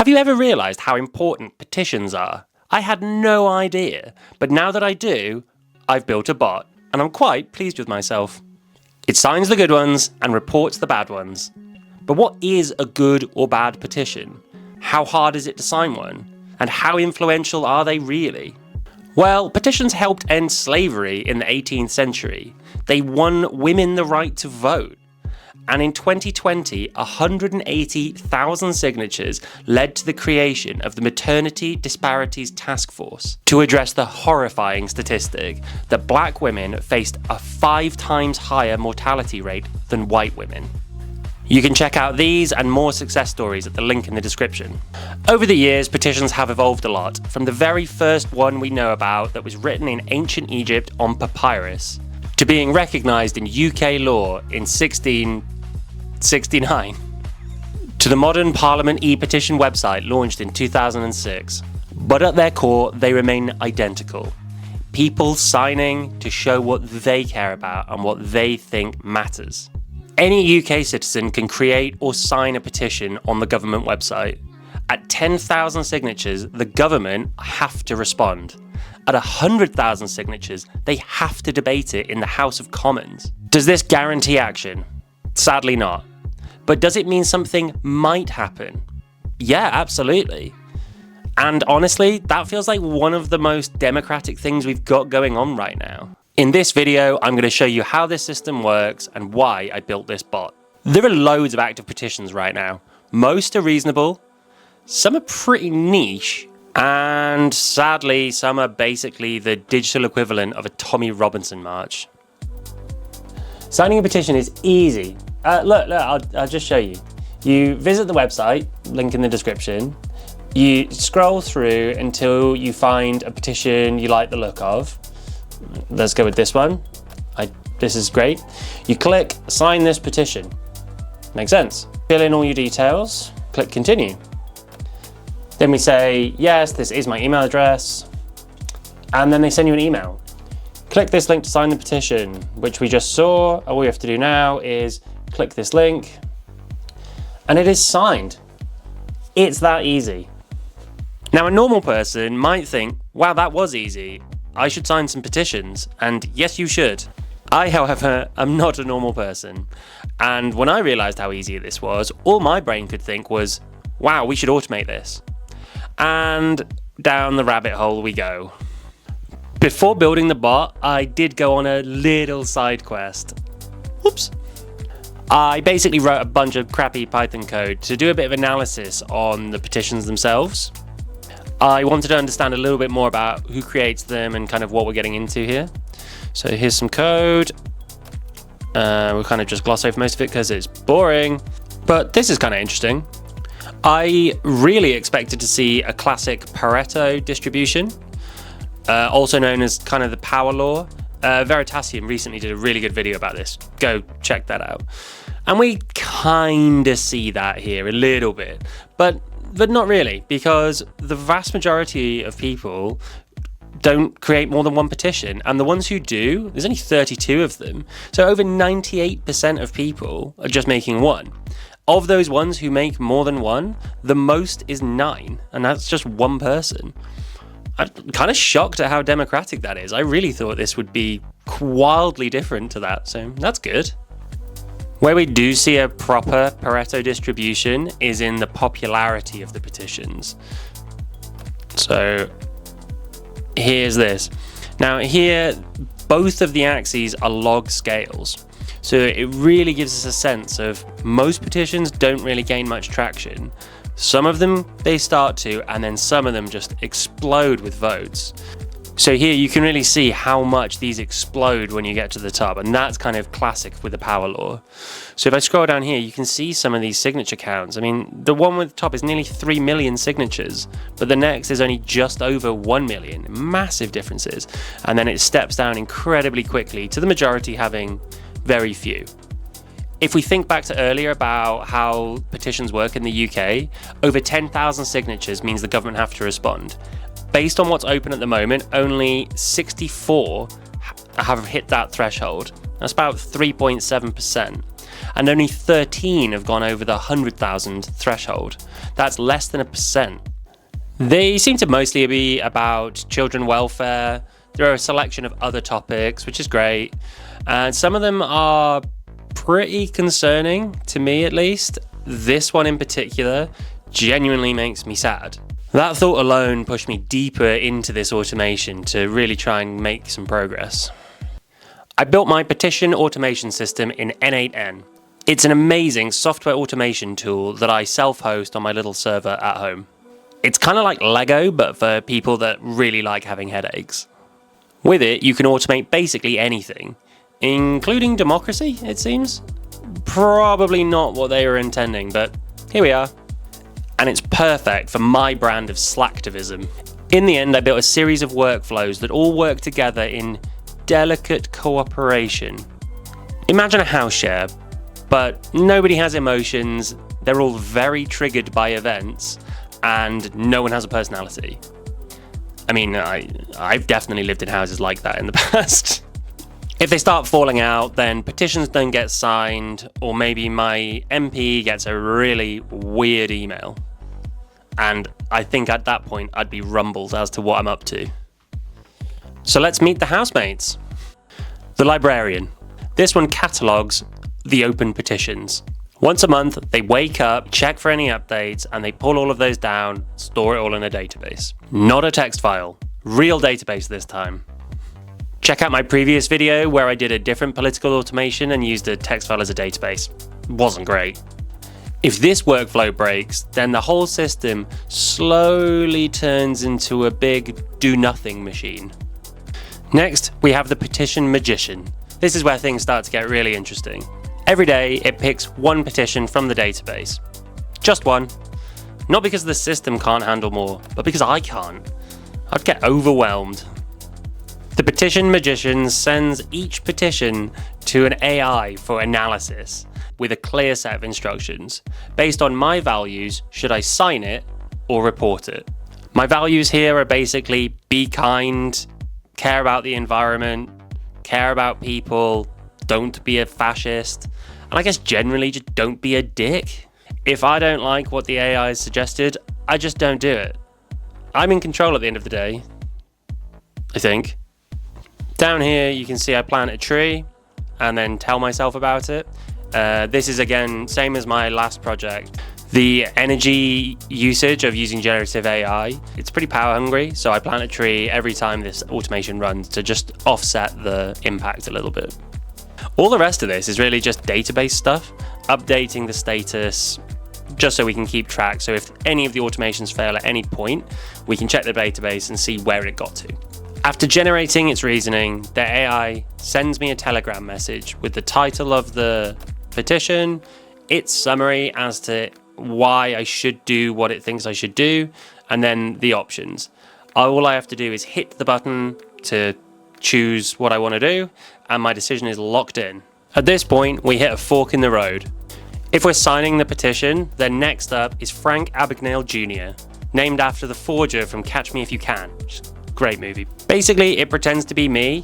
Have you ever realised how important petitions are? I had no idea, but now that I do, I've built a bot, and I'm quite pleased with myself. It signs the good ones and reports the bad ones. But what is a good or bad petition? How hard is it to sign one? And how influential are they really? Well, petitions helped end slavery in the 18th century. They won women the right to vote. And in 2020, 180,000 signatures led to the creation of the Maternity Disparities Task Force to address the horrifying statistic that black women faced a 5 times higher mortality rate than white women. You can check out these and more success stories at the link in the description. Over the years, petitions have evolved a lot, from the very first one we know about that was written in ancient Egypt on papyrus, to being recognised in UK law in 1669, to the modern Parliament e-petition website launched in 2006. But at their core, they remain identical. People signing to show what they care about and what they think matters. Any UK citizen can create or sign a petition on the government website. At 10,000 signatures, the government have to respond. At 100,000 signatures, they have to debate it in the House of Commons. Does this guarantee action? Sadly not. But does it mean something might happen? Yeah, absolutely. And honestly, that feels like one of the most democratic things we've got going on right now. In this video, I'm going to show you how this system works and why I built this bot. There are loads of active petitions right now. Most are reasonable, some are pretty niche, and sadly, some are basically the digital equivalent of a Tommy Robinson march. Signing a petition is easy. Look, I'll just show you. You visit the website, link in the description. You scroll through until you find a petition you like the look of. Let's go with this one. This is great. You click sign this petition. Makes sense. Fill in all your details, click continue. Then we say, yes, this is my email address. And then they send you an email. Click this link to sign the petition, which we just saw. All we have to do now is click this link and it is signed. It's that easy. Now, a normal person might think, wow, that was easy. I should sign some petitions, and yes, you should. I, however, am not a normal person. And when I realized how easy this was, all my brain could think was, wow, we should automate this. And down the rabbit hole we go. Before building the bot, I did go on a little side quest. Whoops. I basically wrote a bunch of crappy Python code to do a bit of analysis on the petitions themselves. I wanted to understand a little bit more about who creates them and kind of what we're getting into here. So here's some code. We'll kind of just gloss over most of it because it's boring, but this is kind of interesting. I really expected to see a classic Pareto distribution, also known as kind of the power law. Veritasium recently did a really good video about this. Go check that out. And we kind of see that here a little bit, but not really, because the vast majority of people don't create more than one petition, and the ones who do, there's only 32 of them. So over 98% of people are just making one. Of those ones who make more than one, the most is 9, and that's just one person. I'm kind of shocked at how democratic that is. I really thought this would be wildly different to that, so that's good. Where we do see a proper Pareto distribution is in the popularity of the petitions. So here's this. Now here, both of the axes are log scales. So it really gives us a sense of most petitions don't really gain much traction. Some of them they start to, and then some of them just explode with votes. So here you can really see how much these explode when you get to the top, and that's kind of classic with the power law. So if I scroll down here, you can see some of these signature counts. I mean, the one with the top is nearly 3 million signatures, but the next is only just over 1 million. Massive differences. And then it steps down incredibly quickly to the majority having very few. If we think back to earlier about how petitions work in the UK, over 10,000 signatures means the government have to respond. Based on what's open at the moment, only 64 have hit that threshold. That's about 3.7%. and only 13 have gone over the 100,000 threshold. That's less than 1%. They seem to mostly be about children welfare. There are a selection of other topics, which is great, and some of them are pretty concerning, to me at least. This one in particular genuinely makes me sad. That thought alone pushed me deeper into this automation to really try and make some progress. I built my petition automation system in n8n. It's an amazing software automation tool that I self-host on my little server at home. It's kind of like Lego, but for people that really like having headaches. With it, you can automate basically anything, including democracy, it seems. Probably not what they were intending, but here we are. And it's perfect for my brand of slacktivism. In the end, I built a series of workflows that all work together in delicate cooperation. Imagine a house share, but nobody has emotions, they're all very triggered by events, and no one has a personality. I mean, I've definitely lived in houses like that in the past. If they start falling out, then petitions don't get signed, or maybe my MP gets a really weird email. And I think at that point I'd be rumbled as to what I'm up to. So let's meet the housemates. The librarian. This one catalogues the open petitions. Once a month, they wake up, check for any updates, and they pull all of those down, store it all in a database. Not a text file. Real database this time. Check out my previous video where I did a different political automation and used a text file as a database. Wasn't great. If this workflow breaks, then the whole system slowly turns into a big do-nothing machine. Next, we have the petition magician. This is where things start to get really interesting. Every day, it picks one petition from the database. Just one. Not because the system can't handle more, but because I can't. I'd get overwhelmed. The petition magician sends each petition to an AI for analysis with a clear set of instructions. Based on my values, should I sign it or report it? My values here are basically be kind, care about the environment, care about people, don't be a fascist, and I guess generally just don't be a dick. If I don't like what the AI has suggested, I just don't do it. I'm in control at the end of the day, I think. Down here you can see I plant a tree and then tell myself about it. This is again, same as my last project. The energy usage of using generative AI, it's pretty power hungry, so I plant a tree every time this automation runs to just offset the impact a little bit. All the rest of this is really just database stuff, updating the status, just so we can keep track. So if any of the automations fail at any point, we can check the database and see where it got to. After generating its reasoning, the AI sends me a Telegram message with the title of the petition, its summary as to why I should do what it thinks I should do, and then the options. All I have to do is hit the button to choose what I want to do, and my decision is locked in. At this point, we hit a fork in the road. If we're signing the petition, then next up is Frank Abagnale Jr., named after the forger from Catch Me If You Can. Great movie. Basically, it pretends to be me,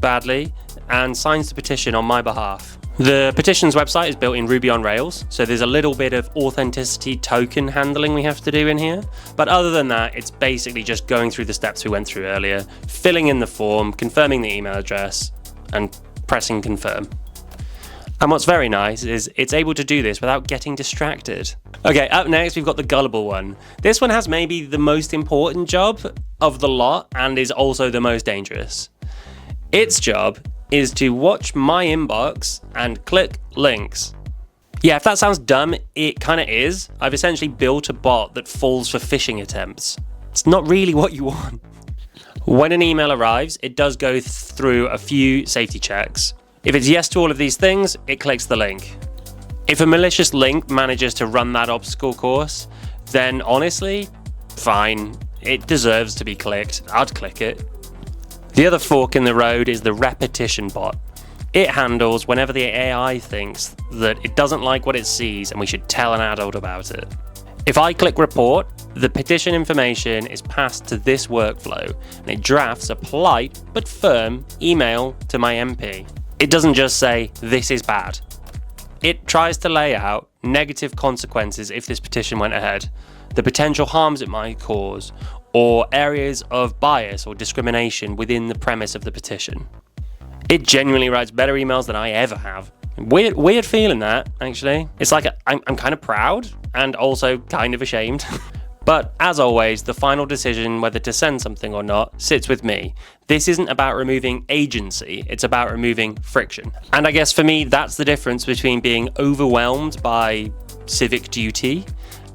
badly, and signs the petition on my behalf. The Petitions website is built in Ruby on Rails, so there's a little bit of authenticity token handling we have to do in here. But other than that, it's basically just going through the steps we went through earlier, filling in the form, confirming the email address, and pressing confirm. And what's very nice is it's able to do this without getting distracted. Okay, up next we've got the gullible one. This one has maybe the most important job of the lot and is also the most dangerous. Its job is to watch my inbox and click links. Yeah, if that sounds dumb, it kind of is. I've essentially built a bot that falls for phishing attempts. It's not really what you want. When an email arrives, it does go through a few safety checks. If it's yes to all of these things, it clicks the link. If a malicious link manages to run that obstacle course, then honestly, fine. It deserves to be clicked. I'd click it. The other fork in the road is the repetition bot. It handles whenever the AI thinks that it doesn't like what it sees and we should tell an adult about it. If I click report, the petition information is passed to this workflow and it drafts a polite but firm email to my MP. It doesn't just say, "This is bad." It tries to lay out negative consequences if this petition went ahead, the potential harms it might cause, or areas of bias or discrimination within the premise of the petition. It genuinely writes better emails than I ever have. Weird feeling that, actually. It's like I'm kind of proud and also kind of ashamed. But as always, the final decision whether to send something or not sits with me. This isn't about removing agency, it's about removing friction. And I guess for me, that's the difference between being overwhelmed by civic duty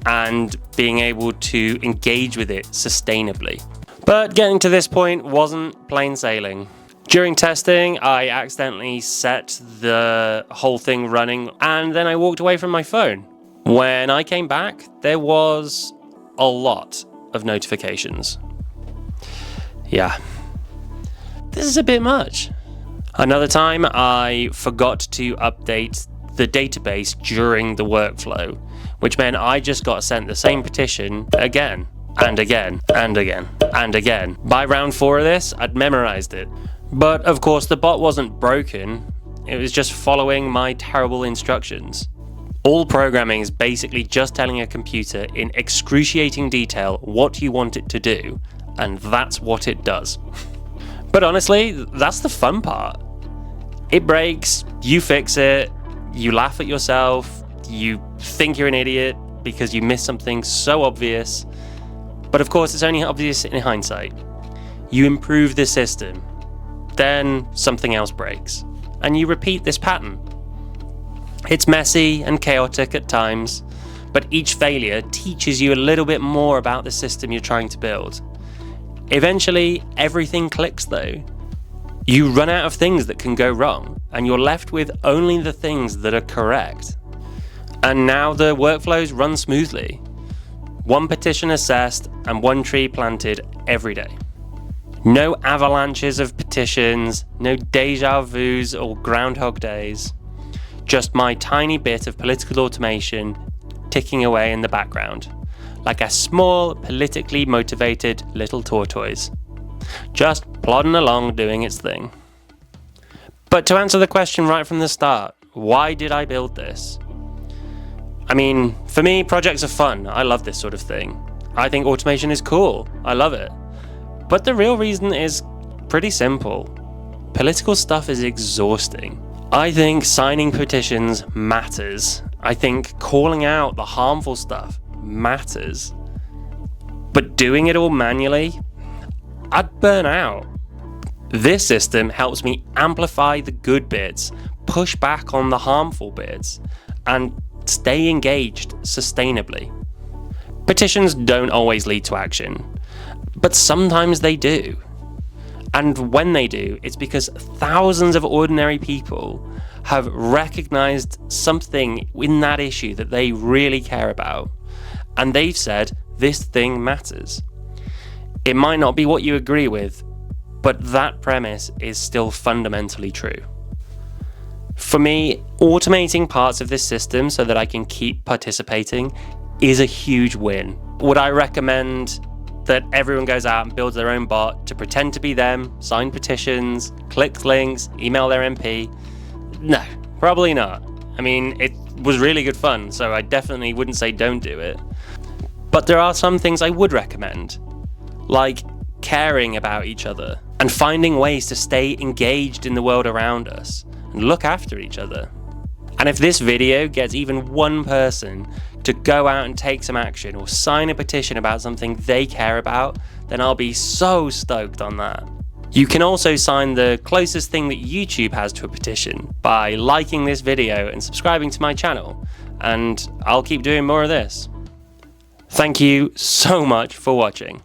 and being able to engage with it sustainably. But getting to this point wasn't plain sailing. During testing, I accidentally set the whole thing running and then I walked away from my phone. When I came back, there was a lot of notifications. Yeah, this is a bit much. Another time, I forgot to update the database during the workflow, which meant I just got sent the same petition again and again and again and again. By round 4 of this, I'd memorized it. But of course, the bot wasn't broken. It was just following my terrible instructions. All programming is basically just telling a computer in excruciating detail what you want it to do, and that's what it does. But honestly, that's the fun part. It breaks, you fix it, you laugh at yourself, you think you're an idiot because you missed something so obvious. But of course, it's only obvious in hindsight. You improve the system, then something else breaks, and you repeat this pattern. It's messy and chaotic at times, but each failure teaches you a little bit more about the system you're trying to build. Eventually, everything clicks though. You run out of things that can go wrong, and you're left with only the things that are correct. And now the workflows run smoothly. 1 petition assessed and 1 tree planted every day. No avalanches of petitions, no deja vus or groundhog days. Just my tiny bit of political automation ticking away in the background, like a small, politically motivated little tortoise, just plodding along doing its thing. But to answer the question right from the start, why did I build this? I mean, for me, projects are fun. I love this sort of thing. I think automation is cool. I love it. But the real reason is pretty simple. Political stuff is exhausting. I think signing petitions matters. I think calling out the harmful stuff matters. But doing it all manually, I'd burn out. This system helps me amplify the good bits, push back on the harmful bits, and stay engaged sustainably. Petitions don't always lead to action, but sometimes they do. And when they do, it's because thousands of ordinary people have recognized something in that issue that they really care about. And they've said, this thing matters. It might not be what you agree with, but that premise is still fundamentally true. For me, automating parts of this system so that I can keep participating is a huge win. Would I recommend that everyone goes out and builds their own bot to pretend to be them, sign petitions, click links, email their MP? No, probably not. I mean, it was really good fun, so I definitely wouldn't say don't do it. But there are some things I would recommend, like caring about each other and finding ways to stay engaged in the world around us and look after each other. And if this video gets even one person to go out and take some action or sign a petition about something they care about, then I'll be so stoked on that. You can also sign the closest thing that YouTube has to a petition by liking this video and subscribing to my channel, and I'll keep doing more of this. Thank you so much for watching.